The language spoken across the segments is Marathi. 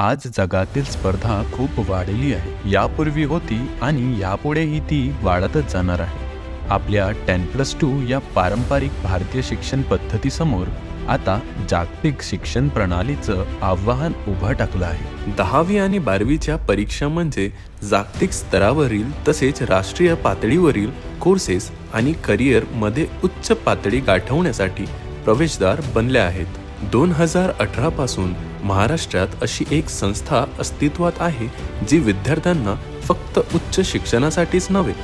आज जगातील स्पर्धा खूप वाढली आहे. यापूर्वी होती आणि यापुढेही ती वाढतच जाणार आहे. आपल्या 10+2 या पारंपरिक भारतीय शिक्षण पद्धतीसमोर आता जागतिक शिक्षण प्रणालीचं आव्हान उभं टाकलं आहे. 10वी आणि 12वीच्या परीक्षा म्हणजे जागतिक स्तरावरील तसेच राष्ट्रीय पातळीवरील कोर्सेस आणि करिअरमध्ये उच्च पातळी गाठवण्यासाठी प्रवेशद्वार बनल्या आहेत. 2018 पासून महाराष्ट्रात अशी एक संस्था अस्तित्वात आहे जी विद्यार्थ्यांना फक्त उच्च शिक्षणासाठीच नव्हे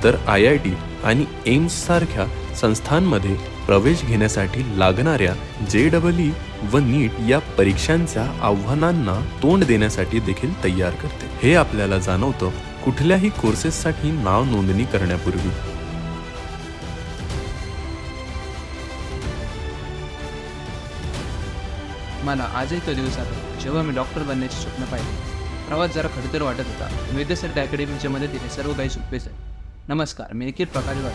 तर IIT आणि एम्स सारख्या संस्थांमध्ये प्रवेश घेण्यासाठी लागणाऱ्या JEE व नीट या परीक्षांच्या आव्हानांना तोंड देण्यासाठी देखील तयार करते. हे आपल्याला जाणवतं कुठल्याही कोर्सेससाठी नाव नोंदणी करण्यापूर्वी. मला आजही तो दिवस आठवतो जेव्हा मी डॉक्टर बनण्याचे स्वप्न पाहिले. प्रवास जरा खडतर वाटत होता. वैद्यसाठीच्या अकॅडमीच्या मदतीने सर्व काही सोपे झाले. नमस्कार, मी निखिल प्रकाश वाघ.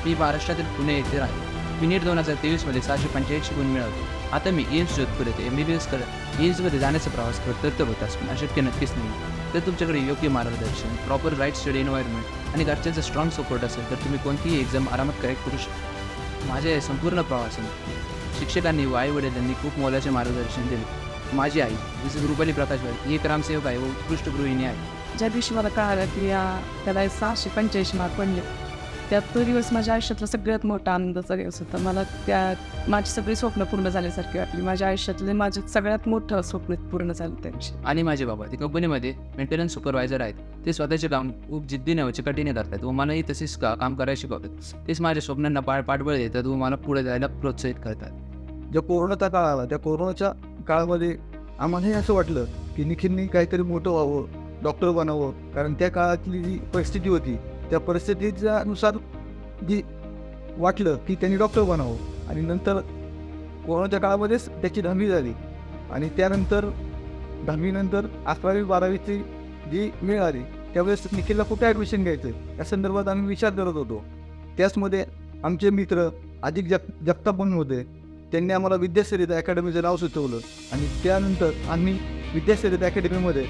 मी महाराष्ट्रातील पुणे येथे राहतो. मी नीट 2023मध्ये 685 गुण मिळवले. आता मी एम्स जोधपूर येथे MBBS करत एम्समध्ये जाण्याचा प्रवास करत होताच, पण अशक्य नक्कीच नाही. तर तुमच्याकडे योग्य मार्गदर्शन, प्रॉपर राईट स्टडी एन्व्हायरमेंट आणि घरच्यांचा स्ट्रॉंग सपोर्ट असेल तर तुम्ही कोणतीही एक्झाम आरामात करेक्ट करू शकता. माझ्या या संपूर्ण प्रवासात शिक्षकांनी व आई-वडिलांनी खूप मोलाचे मार्गदर्शन दिले. माझी आई जसं रुपाली प्रकाश वाघ ही एक ग्रामसेवक आहे व उत्कृष्ट गृहिणी आहे. ज्या दिवशी मला कळालं की त्याला 685 मार्क पडले, त्यात तो दिवस माझ्या आयुष्यातला सगळ्यात मोठा आनंदाचा दिवस होता. मला माझी सगळी स्वप्न पूर्ण झाल्यासारखी वाटली. माझ्या आयुष्यातले माझे सगळ्यात मोठं स्वप्न पूर्ण झालं त्या दिवशी. आणि माझे बाबा ते कंपनीमध्ये मेंटेनन्स सुपरवायझर आहेत. ते स्वतःचे काम खूप जिद्दीने व चिकाटीने करतात व मलाही तसेच काम करायला शिकवतात. तेच माझ्या स्वप्नांना पाठबळ देतात व मला पुढे जायला प्रोत्साहित करतात. जो कोरोनाचा काळ आला त्या कोरोनाच्या काळामध्ये आम्हालाही असं वाटलं की निखिलनी काहीतरी मोठं व्हावं, डॉक्टर बनावं. कारण त्या काळातली जी परिस्थिती होती त्या परिस्थितीच्या नुसार जी वाटलं की त्यांनी डॉक्टर बनावं. आणि नंतर कोरोनाच्या काळामध्येच त्याची 10वी झाली आणि त्यानंतर 10वीनंतर 11वी-12वीची जी मिळाली त्यावेळेस निखिलला कुठे ॲडमिशन घ्यायचं या संदर्भात आम्ही विचार करत होतो. त्याचमध्ये आमचे मित्र अधिक जगताप म्हणून होते. त्यांनी आम्हाला विद्यासरिता अकॅडमीचं नाव सुचवलं आणि त्यानंतर आम्ही विद्यासरिता अकॅडमीमध्ये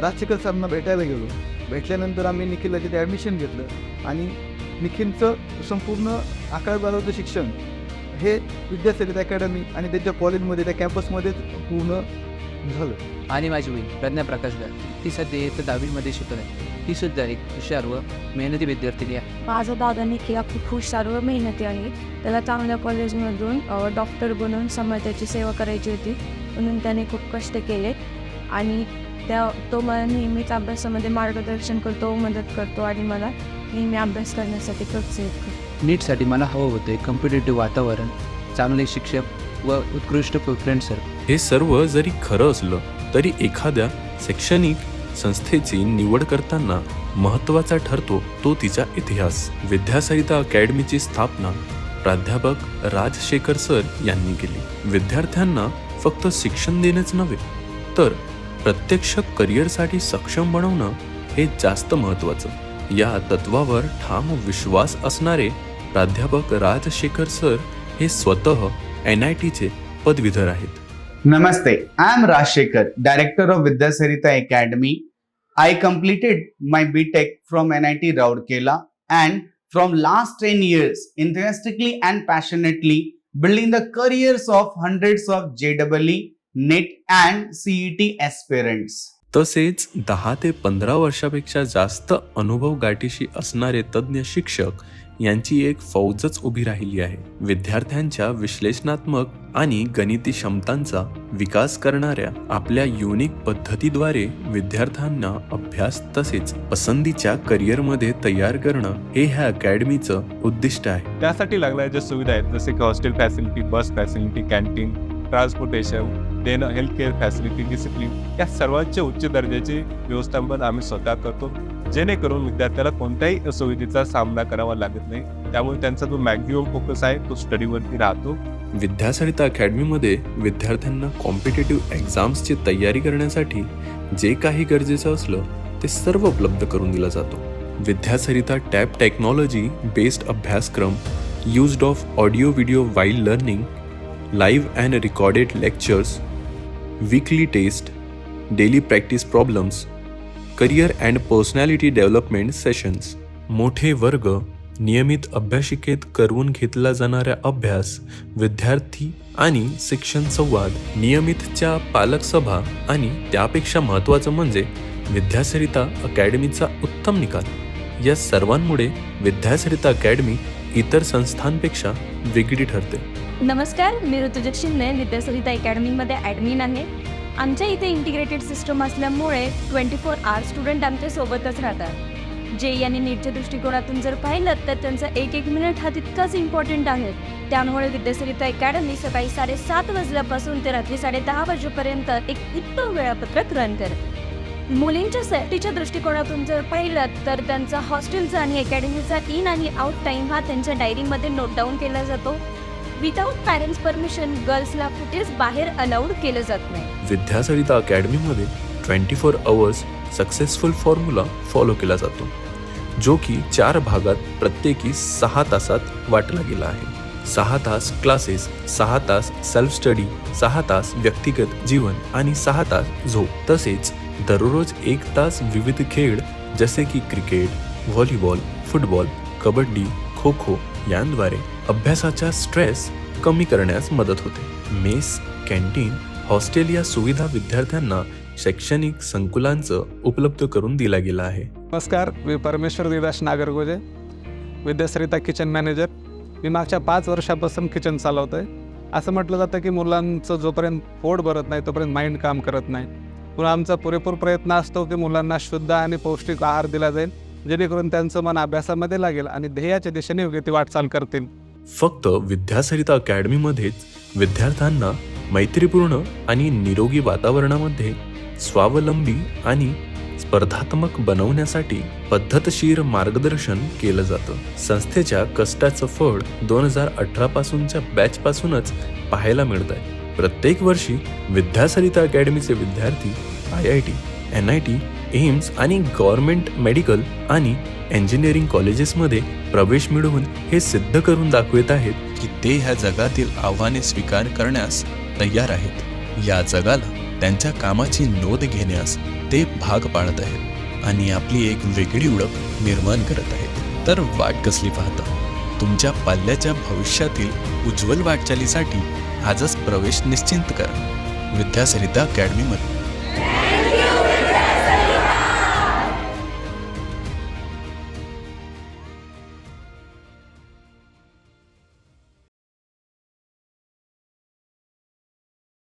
राजशेखर सरांना भेटायला गेलो. भेटल्यानंतर आम्ही निखिलला तिथे ॲडमिशन घेतलं आणि निखिलचं संपूर्ण 11वी-12वीचं शिक्षण हे विद्यासरिता अकॅडमी आणि त्यांच्या कॉलेजमध्ये त्या कॅम्पसमध्येच पूर्ण झालं. आणि माझी बहीण प्रज्ञा प्रकाश वाघ ती सध्या इयत्ता 10वीमध्ये शिकत आहे. ती सुद्धा एक हुशार व मेहनती विद्यार्थिनी आहे. माझा दादा निखिल खूप हुशार व मेहनती आहे. त्याला चांगल्या कॉलेजमधून डॉक्टर बनून समाजाची सेवा करायची होती, म्हणून त्याने खूप कष्ट केले आणि तो मला नेहमीच अभ्यासामध्ये मार्गदर्शन करतो, मदत करतो आणि मला नेहमी अभ्यास करण्यासाठी प्रोत्साहित करतो. नीटसाठी मला हवं होते कॉम्पिटेटिव्ह वातावरण, चांगले शिक्षक व उत्कृष्ट फ्रेंड सर. हे सर्व जरी खरं असलं तरी एखाद्या शैक्षणिक संस्थेची निवड करताना महत्त्वाचा ठरतो तो तिचा इतिहास. विद्यासरिता अकॅडमीची स्थापना प्राध्यापक राजशेखर सर यांनी केली. विद्यार्थ्यांना फक्त शिक्षण देणंच नव्हे तर प्रत्यक्ष करिअरसाठी सक्षम बनवणं हे जास्त महत्त्वाचं. या तत्वावर ठाम विश्वास असणारे प्राध्यापक राजशेखर सर हे स्वतः NITचे पदवीधर आहेत. Namaste, I am Rajshekhar, Director of Vidyasarita Academy. I completed my BTech from NIT Rourkela and from last 10 years enthusiastically and passionately building the careers of hundreds of JEE, NET and CET aspirants. तसेच 10 ते 15 वर्षापेक्षा जास्त अनुभव गाठीशी असणारे तज्ज्ञ शिक्षक यांची एक फौजच उभी राहिली आहे. विद्यार्थ्यांच्या विश्लेषणात्मक आणि गणिती क्षमतांचा विकास करणाऱ्या आपल्या युनिक पद्धतीद्वारे विद्यार्थ्यांना अभ्यास तसेच पसंतीच्या करिअरमध्ये तयार करणं हे ह्या अकॅडमीचं उद्दिष्ट आहे. त्यासाठी लागणाऱ्या ज्या सुविधा आहेत जसे की हॉस्टेल फॅसिलिटी, बस फॅसिलिटी, कॅन्टीन, ट्रान्सपोर्टेशन, देणं, हेल्थ केअर फॅसिलिटी, डिसिप्लिन या सर्वांचे उच्च दर्जाचे व्यवस्थापन आम्ही स्वतः करतो, जेणेकरून विद्यार्थ्याला कोणत्याही असुविधेचा सामना करावा लागत नाही. त्यामुळे त्यांचा जो मॅक्झिमम फोकस आहे तो स्टडीवरती राहतो. विद्यासरिता अकॅडमीमध्ये विद्यार्थ्यांना कॉम्पिटेटिव्ह एक्झाम्सची तयारी करण्यासाठी जे काही गरजेचं असलं ते सर्व उपलब्ध करून दिलं जातो. विद्यासरिता टॅब टेक्नॉलॉजी बेस्ड अभ्यासक्रम, used of audio video while learning, live and recorded lectures, weekly test, daily practice problems, career and personality development sessions, मोठे वर्ग, नियमित अभ्यासिकेत करवून घेतला जाणारा अभ्यास, विद्यार्थी आणि शिक्षण संवाद, नियमितच्या पालक सभा आणि त्यापेक्षा महत्त्वाचं म्हणजे विद्यासरिता अकॅडमीचा उत्तम निकाल. या सर्वांमुळे विद्यासरिता अकॅडमी इतर संस्थांपेक्षा वेगळी ठरते. नमस्कार, मी ऋतुजा शिंदे विद्यासरिता अकॅडमीमध्ये ॲडमिन आहे. आमच्या इथे इंटिग्रेटेड सिस्टम असल्यामुळे 24 आवर्स स्टुडंट आमच्या सोबतच राहतात. JEE आणि नीटच्या दृष्टिकोनातून जर पाहिलं तर त्यांचा एक मिनिट हा तितकाच इम्पॉर्टंट आहे. त्यामुळे विद्यासरिता अकॅडमी सकाळी 7:30 वाजल्यापासून ते रात्री 10:30 वाजेपर्यंत एक उत्तम वेळापत्रक रन करते. मुलींच्या सेफ्टीच्या दृष्टिकोनातून जर पाहिलं तर त्यांचा हॉस्टेलचा आणि अकॅडमीचा इन आणि आउट टाईम हा त्यांच्या डायरीमध्ये नोट डाऊन केला जातो. विदाऊट पॅरेंट्स परमिशन गर्ल्सला कुठेच बाहेर अलाउड केलं जात नाही. विद्यासरिता अकॅडमीमध्ये 24 आवर्स सक्सेसफुल फॉर्म्युला फॉलो केला जातो, जो की 4 भागात प्रत्येकी 6 तासात वाटला गेला आहे. 6 तास क्लासेस, 6 तास सेल्फ स्टडी, 6 तास व्यक्तिगत जीवन आणि 6 तास झोप. तसेच दररोज 1 तास विविध खेळ जसे की cricket, volleyball, football, kabaddi, kho kho यांद्वारे अभ्यासाचा स्ट्रेस कमी करण्यास मदत होते. मेस, कॅन्टीन, हॉस्टेल या सुविधा विद्यार्थ्यांना शैक्षणिक संकुलांचं उपलब्ध करून दिला गेला आहे. नमस्कार, मी परमेश्वर देवदास नागरगोजे, विद्यासरिता किचन मॅनेजर. मी मागच्या 5 वर्षापासून किचन चालवतो आहे. असं म्हटलं जातं की मुलांचं जोपर्यंत पोट भरत नाही तोपर्यंत माइंड काम करत नाही. पण आमचा पुरेपूर प्रयत्न असतो की मुलांना शुद्ध आणि पौष्टिक आहार दिला जाईल, जेणेकरून त्यांचं मन अभ्यासामध्ये लागेल आणि ध्येयाच्या दिशेने योग्य ती वाटचाल करतील. फक्त विद्यासरिता अकॅडमीमध्येच विद्यार्थ्यांना मैत्रीपूर्ण आणि निरोगी वातावरणामध्ये स्वावलंबी आणि स्पर्धात्मक बनवण्यासाठी पद्धतशीर मार्गदर्शन केलं जातं. संस्थेच्या कष्टाचं फळ 2018 पासूनच्या बॅचपासूनच पाहायला मिळत आहे. प्रत्येक वर्षी विद्यासरिता अकॅडमीचे विद्यार्थी IIT, NIT, एम्स आणि गव्हर्नमेंट मेडिकल आणि इंजिनिअरिंग कॉलेजेसमध्ये प्रवेश मिळवून हे सिद्ध करून दाखवत आहेत की ते ह्या जगातील आव्हाने स्वीकार करण्यास तयार आहेत. या जगाला त्यांच्या कामाची नोंद घेण्यास ते भाग पाडत आहेत आणि आपली एक वेगळी ओळख निर्माण करत आहेत. तर वाट कसली पाहता? तुमच्या पाल्याच्या भविष्यातील उज्ज्वल वाटचालीसाठी आजच प्रवेश निश्चित करा विद्यासरिता अकॅडमीमध्ये.